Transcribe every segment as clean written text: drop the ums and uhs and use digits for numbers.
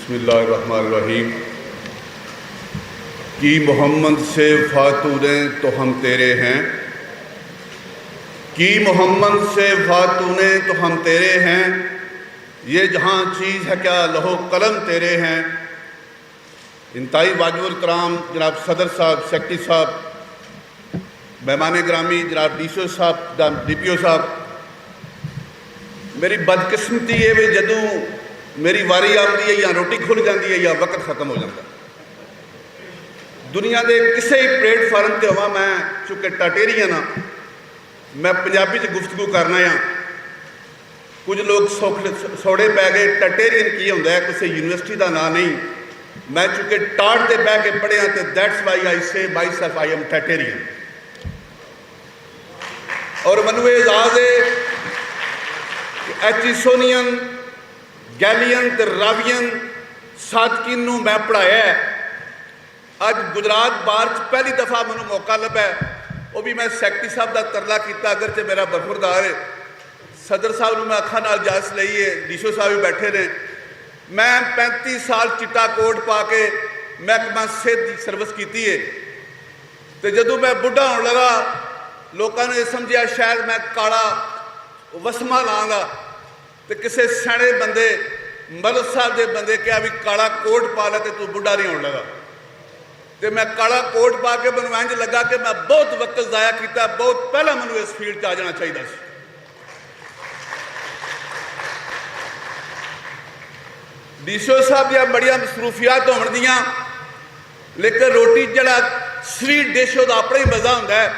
बिस्मिल्लाहिर्रहमानिर्रहीम। कि मोहम्मद से फातूने तो हम तेरे हैं, कि मोहम्मद से फातूने तो हम तेरे हैं, ये जहाँ चीज़ है क्या लहो कलम तेरे हैं। इंतहाई वाजिबुल कराम जनाब सदर साहब, सेक्रेटरी साहब, मेहमान ग्रामी जनाब DCO साहब, DPO साहब, मेरी बदकिस्मती है भी जदों मेरी वारी आती है या रोटी खुल जाती है या वक्त खत्म हो जाता। दुनिया के किसी प्लेटफार्म पर होवा, मैं चूँकि टटेरियन हाँ, मैं पंजाबी च गुफ्तगू करना हाँ। कुछ लोग सौड़े पै गए टटेरियन की होंदा है, किसी यूनिवर्सिटी का नाम नहीं। मैं चूँकि टाट से बह के पढ़िया तो दैट्स वाई आई से माई सेल्फ आई एम टटेरियन। और मैनू ये याद है कि एचिसोनियन, गैलियन ते रावियन सादकिन नूं मैं पढ़ाया। अज गुजरात बार पहली दफ़ा मैनू मौका लभा, वो भी मैं सैकटरी साहब का तरला किया, अगर च मेरा बरखुरदार है। सदर साहब नूं मैं अखा नाल इजाजत लई है, DCO साहब भी बैठे ने। मैं 35 साल चिट्टा कोट पा के महकमा सेहत की सर्विस की है। तो जदों मैं बुढ़ा होने लगा, लोगों ने समझा शायद मैं काला वसमा लाँगा। तो किसी सियाणे बंदे मलक साहब के बंदे कहा भी काला कोट पा ला तो तू बुढ़ा नहीं होने लगा। तो मैं काला कोट पा के मैं इंज लगा कि मैं बहुत वक्त ज़ाया किया, बहुत पहला मैं इस फील्ड आ जाना चाहिए। DCO साहब दियां बड़ियां मसरूफियात होण दियां, लेकिन रोटी जड़ा स्वीट डिश उसका अपना ही मज़ा होंदा है।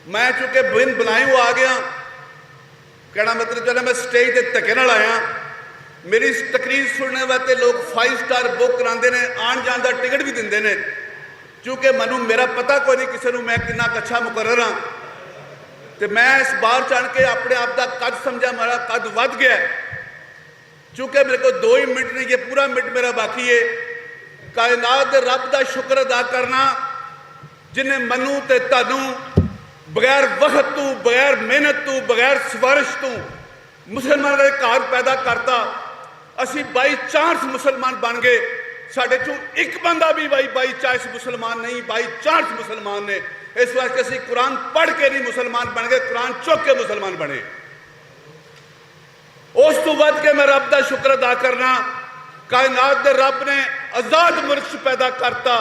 मैं चूँकि बिन बनाए हुआ आ गया, कहना मतलब चलो मैं स्टेज पर धक्के नाल आया। मेरी तकरीर सुनने वास्ते लोग 5 स्टार बुक कराते हैं, आन जान का टिकट भी देंगे ने। चूँकि मैनू मेरा पता कोई नहीं किसी को मैं कितना अच्छा मुकर्रर हाँ, तो मैं इस बार चढ़ के अपने आप का कद समझा, मेरा कद वध गया। चूँकि मेरे को 2 ही मिनट नहीं, ये पूरा मिनट मेरा बाकी है। कायनात दे रब का शुक्र अदा करना जिन्हें मनु ते तुहानू बगैर वक्त तू, बगैर मेहनत तू, बगैर सिफारिश तू मुसलमान के घर पैदा करता। असी बाई चांस मुसलमान बन गए। साढ़े चों एक बंदा भी बाई चांस मुसलमान नहीं, बाई चांस मुसलमान ने। इस वास्ते असी कुरान पढ़ के नहीं मुसलमान बन गए, कुरान चुक के मुसलमान बने। उस तो वध के मैं रब का शुक्र अदा करना, कायनात दे रब ने आजाद मुल्क पैदा करता।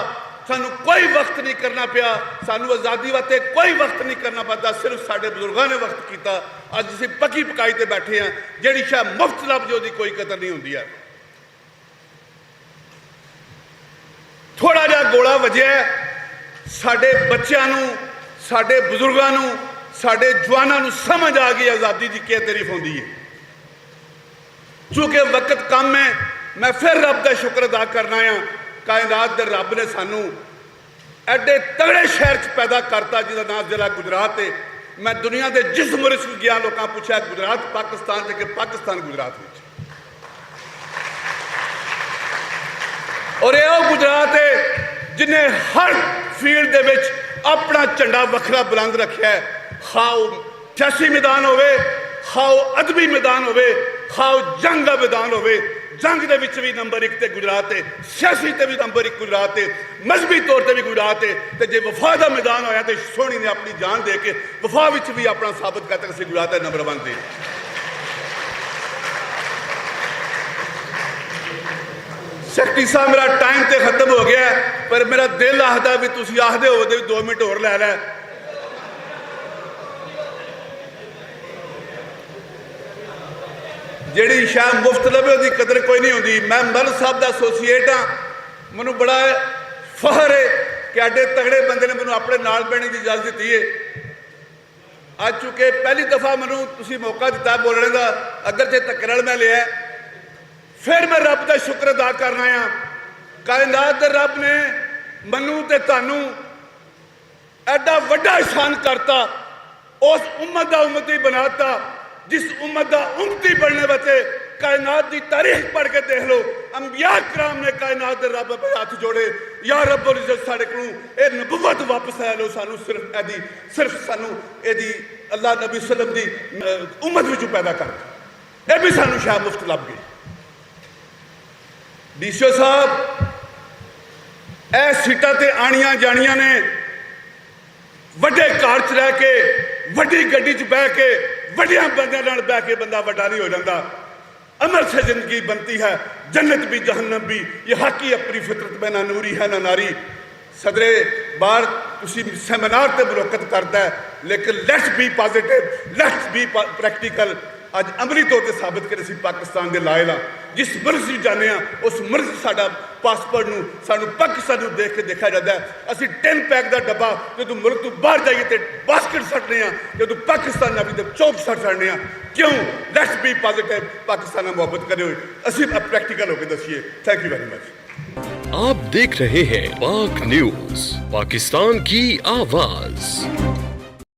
सानू कोई वक्त नहीं करना पिया, सानू आज़ादी वास्ते कोई वक्त नहीं करना पड़ता, सिर्फ साढ़े बुजुर्गों ने वक्त किया। अज असीं पक्की पकाई ते बैठे हैं, जिहड़ी शै मुफ्त लभ जो कोई कदर नहीं होंदी है। थोड़ा जिहा गोला वजया, साढ़े बच्चों नूं, साढ़े बुजुर्गों नूं, साढ़े जवानों नूं समझ आ गई आज़ादी की क्या तारीफ होंदी है। चूँकि वक्त कम है, मैं फिर रब का शुक्र अदा करना है। कायनात दे रब ने सानू एडे तगड़े शहर च पैदा करता जिसका नाम जिला गुजरात है। मैं दुनिया के जिस मुल्क में गया, लोगों पूछा गुजरात पाकिस्तान से कि पाकिस्तान गुजरात में। और यह गुजरात है जिन्हें हर फील्ड दे विच अपना झंडा वखरा बुलंद रखा है। खाओ सियासी मैदान होवे, खाओ अदबी मैदान होवे, खाओ जंग का मैदान होवे। जंग के विच भी नंबर 1 ते गुजरात है, सियासी ते भी नंबर 1 गुजरात है, मजहबी तौर पर भी गुजरात है। तो जो वफा का मैदान होया तो सोहनी ने अपनी जान दे के वफा विच भी अपना साबित करता कि गुजरात है नंबर 1 ते। सैकटरी साहब मेरा टाइम तो खत्म हो गया, पर मेरा दिल आखदा भी तुसीं आखदे हो 2 मिनट होर लै लै। जिहड़ी शाह मुफ्त लभे उसकी कदर कोई नहीं होंदी। मैं मल साहब का एसोसीएट हाँ, मैनू बड़ा फखर है कि एडे तगड़े बंदे ने मैनू अपने नाल बहने की इजाजत दी है। अज चूँकि पहली दफ़ा मैनू तुसीं मौका दिता बोलने का, अगर जे धक्के नाल मैं लिया, फिर मैं रब का शुक्र अदा करना है। कायनात दे रब ने मनु ते तुहानू एडा वड्डा एहसान करता, उस उम्मत का उम्मती बनाता जिस उम्मत का उम्मती बनने वास्ते कायनात की तारीख पढ़ के देख लो। अंबिया कराम ने कायनात के रब पर हाथ जोड़े, या रब्बुल इज्जत साढ़े को यह नबुवत वापस आ लो, सानू सिर्फ सानू यदी अल्लाह नबी सल्लम की उम्मत विचों पैदा कर, यह भी सानू शाह मुफ्त लभ गई। ਡੀਸੀ ਸਾਹਿਬ ਇਹ ਸੀਟਾਂ ਤੇ ਆਣੀਆਂ ਜਾਣੀਆਂ ਨੇ, ਵੱਡੇ ਘਰ 'ਚ ਰਹਿ ਕੇ, ਵੱਡੀ ਗੱਡੀ 'ਚ ਬਹਿ ਕੇ, ਵੱਡਿਆਂ ਬੰਦਿਆਂ ਨਾਲ ਬਹਿ ਕੇ ਬੰਦਾ ਵੱਡਾ नहीं हो जाता। अमर से जिंदगी बनती है, जन्नत भी जहन्नम भी, ये हक ही अपनी फितरत में ना नूरी है ना नारी। सदरे बार तुसी सैमीनार ते मुलाकात करता है, लेकिन let's be positive, let's be practical. अज अमली तौर पर साबित कर असीं पाकिस्तान के लायल हाँ। जिस मुल्क में जाने उस मुल्क साडा पासपोर्ट नूं सानूं पाकिस्तान नूं देख के देखा जाता है। असीं 10 पैक का डब्बा जो मुल्क तो बाहर जाइए तो बास्केट सटने जो पाकिस्तान अपनी चौक सट सटने। क्यों? लेट्स बी पॉजिटिव, पाकिस्तान नाल मोहब्बत करे हुए असीं प्रैक्टिकल होकर दसीए। Thank you very much. आप देख रहे हैं पाक न्यूज, पाकिस्तान की आवाज।